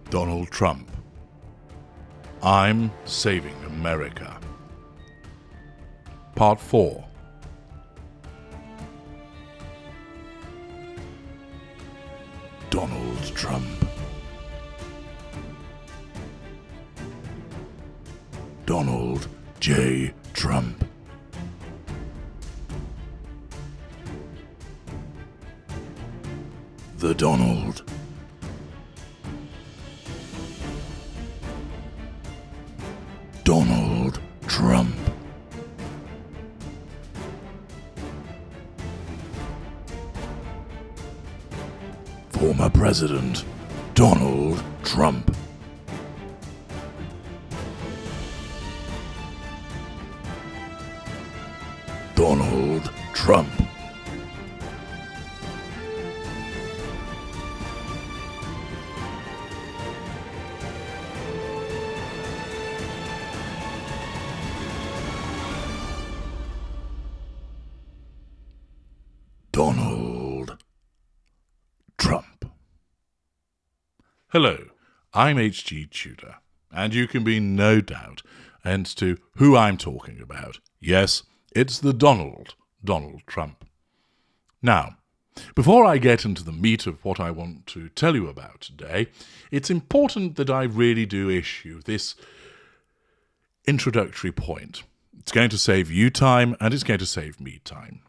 Donald Trump. I'm Saving America. Part 4. Donald Trump. Donald J. Trump. The Donald. Donald Trump. Former President Donald Trump. Donald Trump. Donald Trump. Hello, I'm H.G. Tudor, and you can be no doubt as to who I'm talking about. Yes, it's the Donald Trump. Now, before I get into the meat of what I want to tell you about today, it's important that I really do issue this introductory point. It's going to save you time, and it's going to save me time.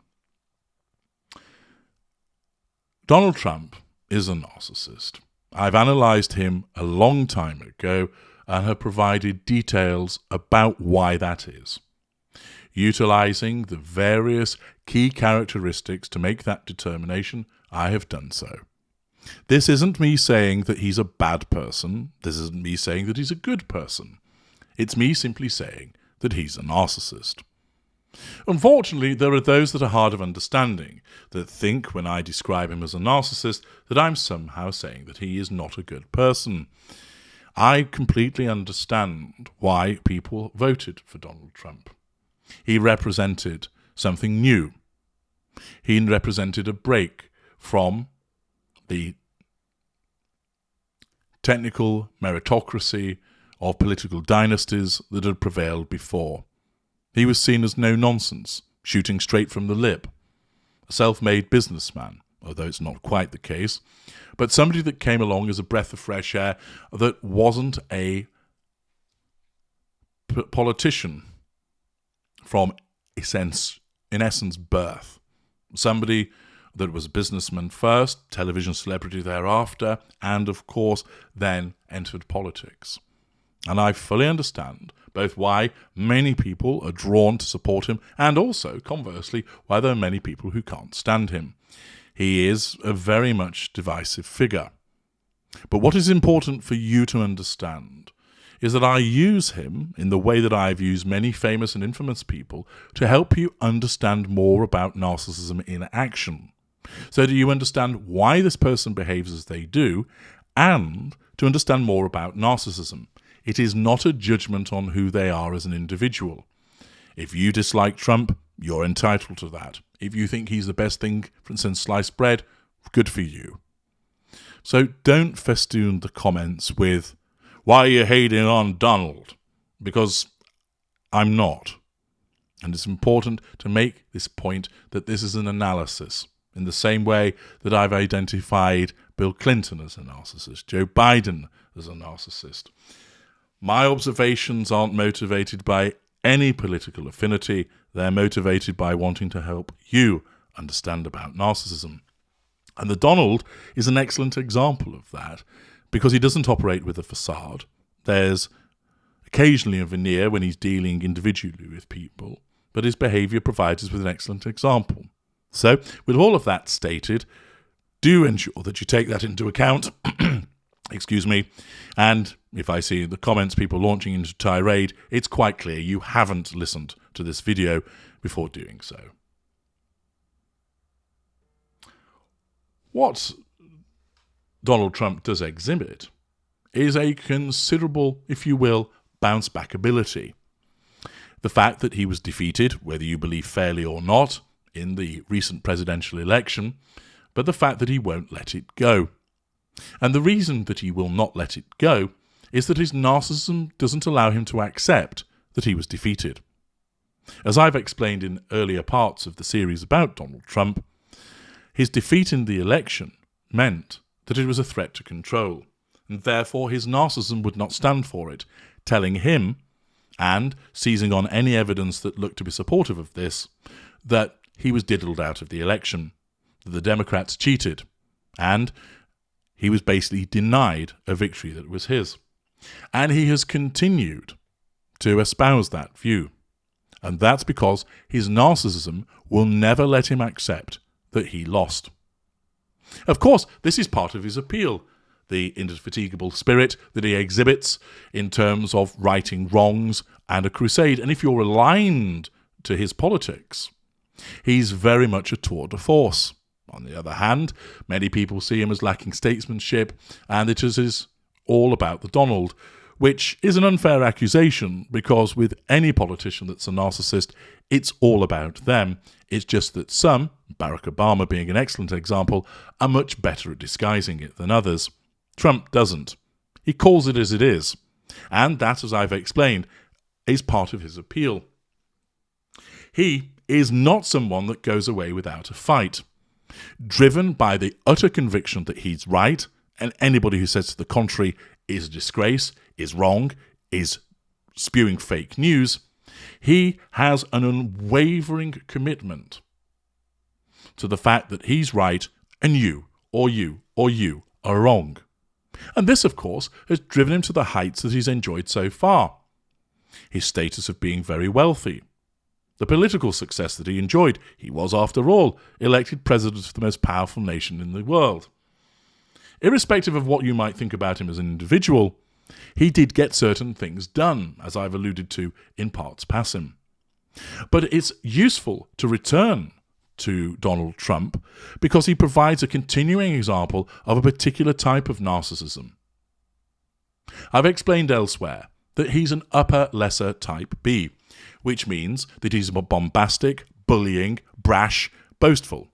Donald Trump is a narcissist. I've analysed him a long time ago and have provided details about why that is. Utilising the various key characteristics to make that determination, I have done so. This isn't me saying that he's a bad person. This isn't me saying that he's a good person. It's me simply saying that he's a narcissist. Unfortunately, there are those that are hard of understanding, that think when I describe him as a narcissist that I'm somehow saying that he is not a good person. I completely understand why people voted for Donald Trump. He represented something new. He represented a break from the technical meritocracy of political dynasties that had prevailed before. He was seen as no-nonsense, shooting straight from the lip, a self-made businessman, although it's not quite the case, but somebody that came along as a breath of fresh air that wasn't a politician from, in essence, birth. Somebody that was a businessman first, television celebrity thereafter, and, of course, then entered politics. And I fully understand both why many people are drawn to support him and also, conversely, why there are many people who can't stand him. He is a very much divisive figure. But what is important for you to understand is that I use him in the way that I've used many famous and infamous people to help you understand more about narcissism in action, so that you understand why this person behaves as they do and to understand more about narcissism. It is not a judgment on who they are as an individual. If you dislike Trump, you're entitled to that. If you think he's the best thing since sliced bread, good for you. So don't festoon the comments with, "Why are you hating on Donald?" Because I'm not. And it's important to make this point that this is an analysis, in the same way that I've identified Bill Clinton as a narcissist, Joe Biden as a narcissist. My observations aren't motivated by any political affinity. They're motivated by wanting to help you understand about narcissism. And the Donald is an excellent example of that because he doesn't operate with a facade. There's occasionally a veneer when he's dealing individually with people, but his behaviour provides us with an excellent example. So, with all of that stated, do ensure that you take that into account. Excuse me. And if I see in the comments people launching into tirade, it's quite clear you haven't listened to this video before doing so. What Donald Trump does exhibit is a considerable, if you will, bounce-back ability. The fact that he was defeated, whether you believe fairly or not, in the recent presidential election, but the fact that he won't let it go. And the reason that he will not let it go is that his narcissism doesn't allow him to accept that he was defeated. As I've explained in earlier parts of the series about Donald Trump, his defeat in the election meant that it was a threat to control, and therefore his narcissism would not stand for it, telling him, and seizing on any evidence that looked to be supportive of this, that he was diddled out of the election, that the Democrats cheated, and he was basically denied a victory that was his. And he has continued to espouse that view. And that's because his narcissism will never let him accept that he lost. Of course, this is part of his appeal, the indefatigable spirit that he exhibits in terms of righting wrongs and a crusade. And if you're aligned to his politics, he's very much a tour de force. On the other hand, many people see him as lacking statesmanship, and it is all about the Donald, which is an unfair accusation because with any politician that's a narcissist, it's all about them. It's just that some, Barack Obama being an excellent example, are much better at disguising it than others. Trump doesn't. He calls it as it is. And that, as I've explained, is part of his appeal. He is not someone that goes away without a fight. Driven by the utter conviction that he's right, and anybody who says to the contrary is a disgrace, is wrong, is spewing fake news, he has an unwavering commitment to the fact that he's right and you are wrong. And this, of course, has driven him to the heights that he's enjoyed so far. His status of being very wealthy, the political success that he enjoyed. He was, after all, elected president of the most powerful nation in the world. Irrespective of what you might think about him as an individual, he did get certain things done, as I've alluded to in parts passing. But it's useful to return to Donald Trump because he provides a continuing example of a particular type of narcissism. I've explained elsewhere that he's an upper lesser type B, which means that he's bombastic, bullying, brash, boastful.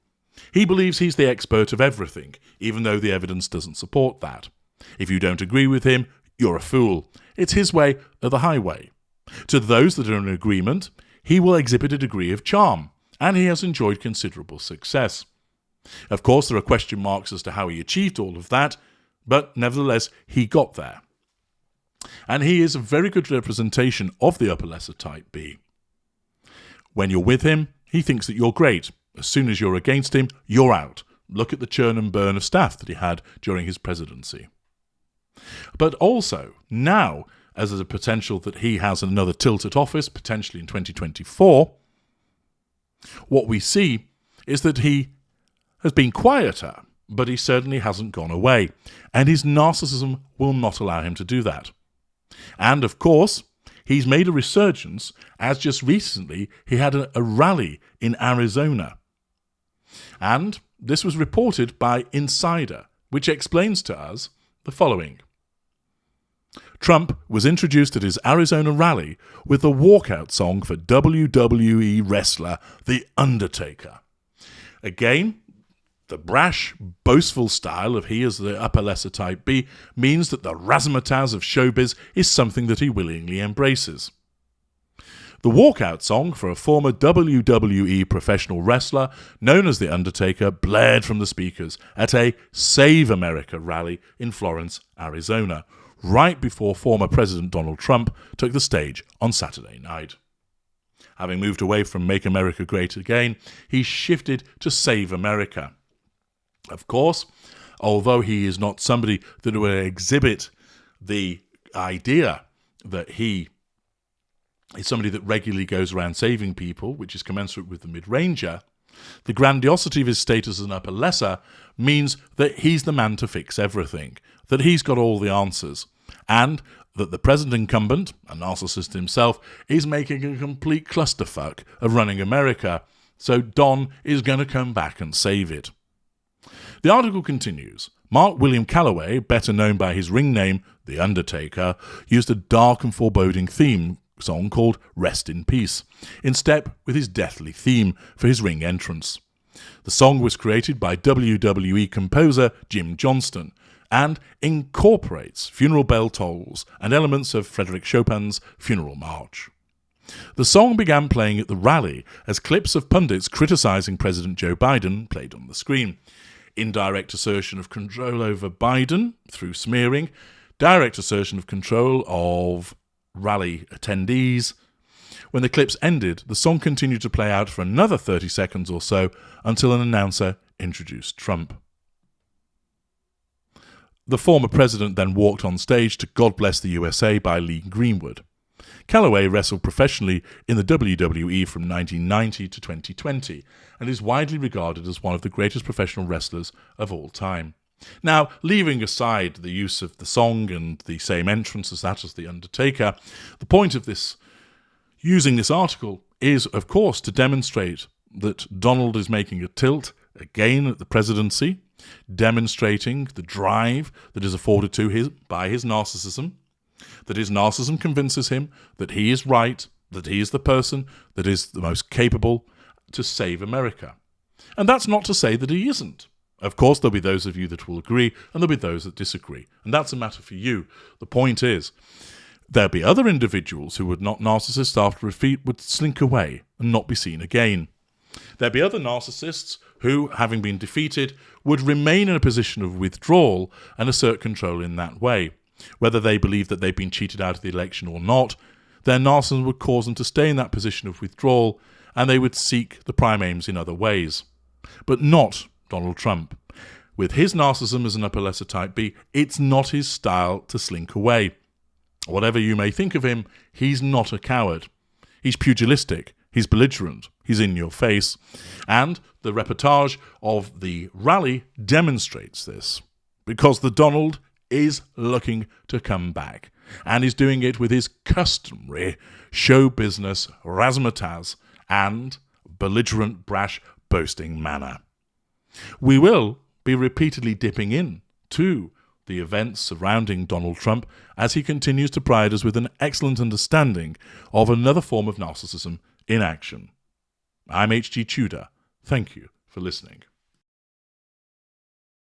He believes he's the expert of everything, even though the evidence doesn't support that. If you don't agree with him, you're a fool. It's his way or the highway. To those that are in agreement, he will exhibit a degree of charm, and he has enjoyed considerable success. Of course, there are question marks as to how he achieved all of that, but nevertheless, he got there. And he is a very good representation of the upper lesser type B. When you're with him, he thinks that you're great. As soon as you're against him, you're out. Look at the churn and burn of staff that he had during his presidency. But also, now, as there's a potential that he has another tilt at office, potentially in 2024, what we see is that he has been quieter, but he certainly hasn't gone away, and his narcissism will not allow him to do that. And, of course, he's made a resurgence, as just recently he had a rally in Arizona. And this was reported by Insider, which explains to us the following. Trump was introduced at his Arizona rally with the walkout song for WWE wrestler The Undertaker. Again, the brash, boastful style of he as the upper lesser type B means that the razzmatazz of showbiz is something that he willingly embraces. The walkout song for a former WWE professional wrestler known as The Undertaker blared from the speakers at a Save America rally in Florence, Arizona, right before former President Donald Trump took the stage on Saturday night. Having moved away from Make America Great Again, he shifted to Save America. Of course, although he is not somebody that will exhibit the idea that he is somebody that regularly goes around saving people, which is commensurate with the mid-ranger, the grandiosity of his status as an upper lesser means that he's the man to fix everything, that he's got all the answers, and that the present incumbent, a narcissist himself, is making a complete clusterfuck of running America, so Don is going to come back and save it. The article continues. Mark William Calloway, better known by his ring name, The Undertaker, used a dark and foreboding theme song called Rest in Peace, in step with his deathly theme for his ring entrance. The song was created by WWE composer Jim Johnston, and incorporates funeral bell tolls and elements of Frédéric Chopin's Funeral March. The song began playing at the rally as clips of pundits criticising President Joe Biden played on the screen. Indirect assertion of control over Biden through smearing, direct assertion of control of rally attendees. When the clips ended, the song continued to play out for another 30 seconds or so until an announcer introduced Trump. The former president then walked on stage to God Bless the USA by Lee Greenwood. Calloway wrestled professionally in the WWE from 1990 to 2020 and is widely regarded as one of the greatest professional wrestlers of all time. Now, leaving aside the use of the song and the same entrance as that as The Undertaker, the point of this using this article is, of course, to demonstrate that Donald is making a tilt again at the presidency, demonstrating the drive that is afforded to him by his narcissism, that his narcissism convinces him that he is right, that he is the person that is the most capable to save America. And that's not to say that he isn't. Of course, there'll be those of you that will agree, and there'll be those that disagree. And that's a matter for you. The point is, there'll be other individuals who would not narcissists after a defeat would slink away and not be seen again. There'll be other narcissists who, having been defeated, would remain in a position of withdrawal and assert control in that way. Whether they believe that they've been cheated out of the election or not, their narcissism would cause them to stay in that position of withdrawal, and they would seek the prime aims in other ways. But not Donald Trump. With his narcissism as an upper lesser type B, it's not his style to slink away. Whatever you may think of him, he's not a coward. He's pugilistic, he's belligerent, he's in your face, and the reportage of the rally demonstrates this, because the Donald is looking to come back, and is doing it with his customary show business razzmatazz and belligerent, brash, boasting manner. We will be repeatedly dipping in to the events surrounding Donald Trump as he continues to provide us with an excellent understanding of another form of narcissism in action. I'm H.G. Tudor. Thank you for listening.